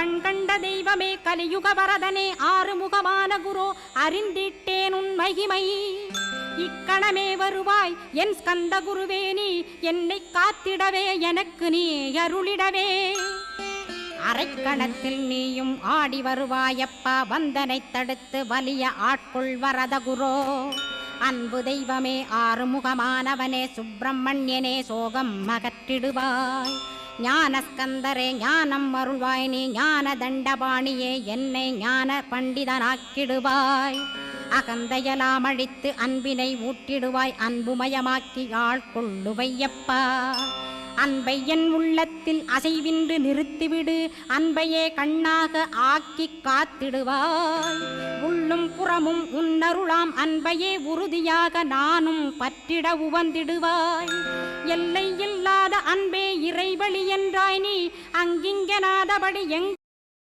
கண்கண்ட தெய்வமே கலியுக வரதனே ஆறுமுகமான குரு அறிந்திட்டேன் உன் மகிமை இக்கணமே வருவாய் என் ஸ்கந்த குருவே நீ என்னை காத்திடவே எனக்கு நீ அருளிடவே அரைக்கணத்தில் நீயும் ஆடி வருவாயப்பா வந்தனை தடுத்து வலிய ஆட்கொள் வரத குரோ அன்பு தெய்வமே ஆறுமுகமானவனே சுப்பிரமணியனே சோகம் அகற்றிடுவாய் ஞானஸ்கந்தரே ஞானம் அருள்வாய் நீ ஞான தண்டபாணியே என்னை ஞான பண்டிதனாக்கிடுவாய் அகந்தையலாம் அழித்து அன்பினை ஊட்டிடுவாய் அன்புமயமாக்கி ஆள்கொள்ளுவையப்பா அன்பை என் உள்ளத்தில் அசைவின்றி நிறுத்திவிடு அன்பையே கண்ணாக ஆக்கி காத்திடுவாய் உள்ளும் புறமும் உன்னருளாம் அன்பையே உறுதியாக நானும் பற்றிட உவந்திடுவாய் எல்லை இல்லாத அன்பே இறைவழி என்றாய் நீ அங்கிங்கனாதபடி எங்கும்